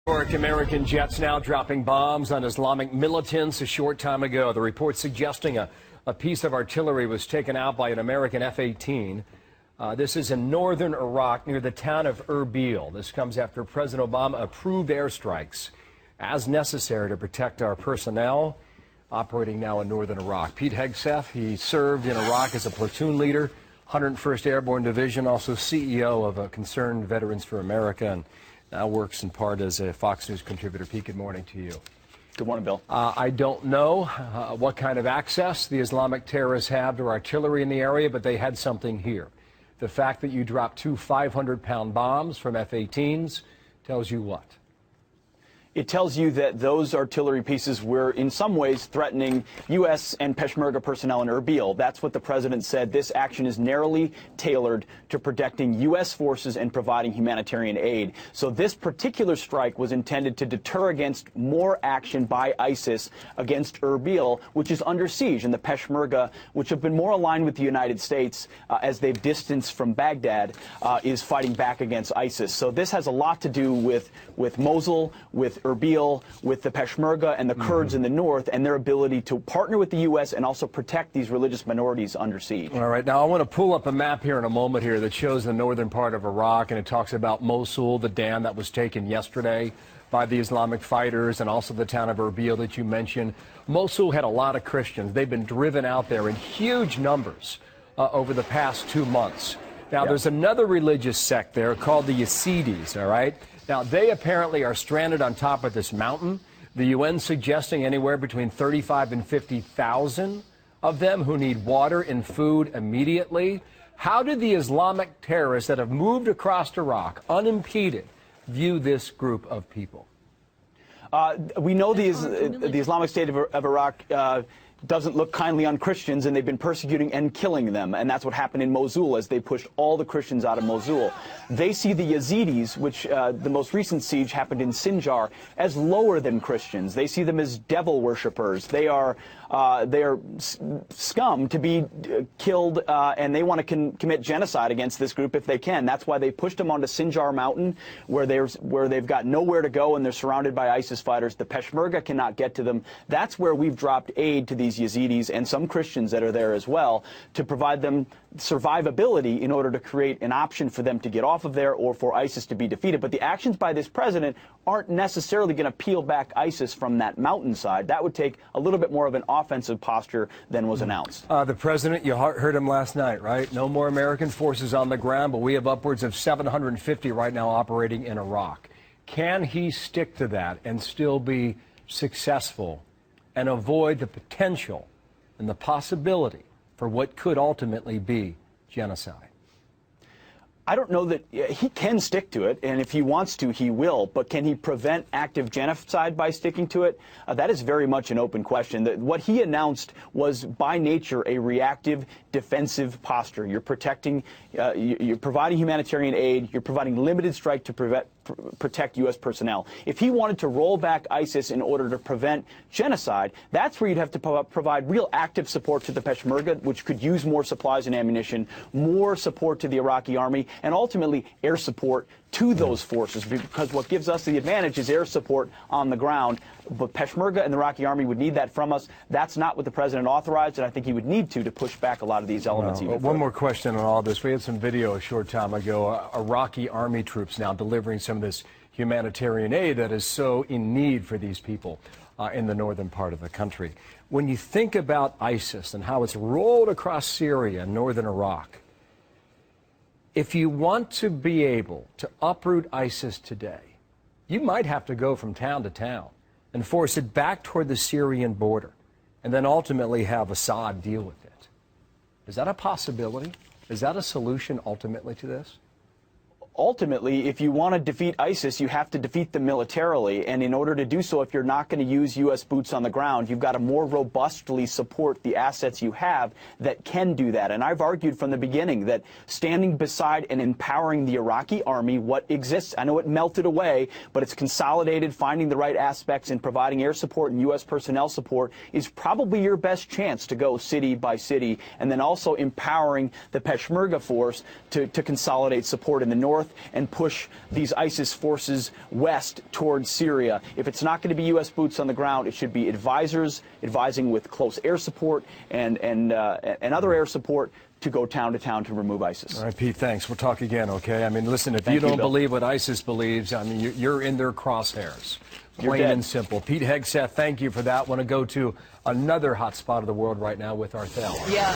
American jets now dropping bombs on Islamic militants a short time ago. The report suggesting a piece of artillery was taken out by an American F-18. This is in northern Iraq near the town of Erbil. This comes after President Obama approved airstrikes as necessary to protect our personnel operating now in northern Iraq. Pete Hegseth, he served in Iraq as a platoon leader, 101st Airborne Division, also CEO of Concerned Veterans for America, and now works in part as a Fox News contributor. Pete, good morning to you. Good morning, Bill. I don't know what kind of access the Islamic terrorists have to artillery in the area, but they had something here. The fact that you dropped two 500-pound bombs from F-18s tells you what? It tells you that those artillery pieces were in some ways threatening U.S. and Peshmerga personnel in Erbil. That's what the president said. This action is narrowly tailored to protecting U.S. forces and providing humanitarian aid. So this particular strike was intended to deter against more action by ISIS against Erbil, which is under siege, and the Peshmerga, which have been more aligned with the United States as they've distanced from Baghdad, is fighting back against ISIS. So this has a lot to do with Mosul, with Erbil, with the Peshmerga and the Kurds in the north, and their ability to partner with the U.S. and also protect these religious minorities under siege. All right, now I want to pull up a map here in a moment here that shows the northern part of Iraq, and it talks about Mosul, the dam that was taken yesterday by the Islamic fighters, and also the town of Erbil that you mentioned. Mosul had a lot of Christians. They've been driven out there in huge numbers over the past 2 months. Now, there's another religious sect there called the Yazidis, all right? Now, they apparently are stranded on top of this mountain. The UN suggesting anywhere between 35 and 50,000 of them who need water and food immediately. How did the Islamic terrorists that have moved across Iraq unimpeded view this group of people? We know the Islamic State of Iraq doesn't look kindly on Christians, and they've been persecuting and killing them. And that's what happened in Mosul as they pushed all the Christians out of Mosul. They see the Yazidis, which the most recent siege happened in Sinjar, as lower than Christians. They see them as devil worshippers. They are scum to be killed, and they want to commit genocide against this group if they can. That's why they pushed them onto Sinjar Mountain, where they've got nowhere to go, and they're surrounded by ISIS fighters. The Peshmerga cannot get to them. That's where we've dropped aid to these Yazidis and some Christians that are there as well, to provide them survivability in order to create an option for them to get off of there or for ISIS to be defeated. But the actions by this president aren't necessarily going to peel back ISIS from that mountainside. That would take a little bit more of an offensive posture than was announced. The president, you heard him last night, right? No more American forces on the ground, but we have upwards of 750 right now operating in Iraq. Can he stick to that and still be successful and avoid the potential and the possibility for what could ultimately be genocide? I don't know that he can stick to it, and if he wants to, he will. But can he prevent active genocide by sticking to it? That is very much an open question. What he announced was, by nature, a reactive, defensive posture. You're protecting, you're providing humanitarian aid. You're providing limited strike to protect U.S. personnel. If he wanted to roll back ISIS in order to prevent genocide, that's where you'd have to provide real active support to the Peshmerga, which could use more supplies and ammunition, more support to the Iraqi army, and ultimately air support to those forces, because what gives us the advantage is air support on the ground. But Peshmerga and the Iraqi army would need that from us. That's not what the president authorized, and I think he would need to push back a lot of these elements even further. One more question on all this. We had some video a short time ago. Iraqi army troops now delivering some of this humanitarian aid that is so in need for these people in the northern part of the country. When you think about ISIS and how it's rolled across Syria and northern Iraq, if you want to be able to uproot ISIS today, you might have to go from town to town and force it back toward the Syrian border, and then ultimately have Assad deal with it. Is that a possibility? Is that a solution ultimately to this? Ultimately, if you want to defeat ISIS, you have to defeat them militarily. And in order to do so, if you're not going to use U.S. boots on the ground, you've got to more robustly support the assets you have that can do that. And I've argued from the beginning that standing beside and empowering the Iraqi army, what exists, I know it melted away, but it's consolidated, finding the right aspects and providing air support and U.S. personnel support is probably your best chance to go city by city. And then also empowering the Peshmerga force to consolidate support in the north north and push these ISIS forces west towards Syria. If it's not going to be U.S. boots on the ground, it should be advisors advising with close air support and other air support to go town to town to remove ISIS. All right, Pete, thanks. We'll talk again, okay? I mean, listen, if you Bill. don't believe what ISIS believes, I mean, you're in their crosshairs. Plain and simple. Pete Hegseth, thank you for that. Want to go to another hot spot of the world right now with Arthel. Yeah.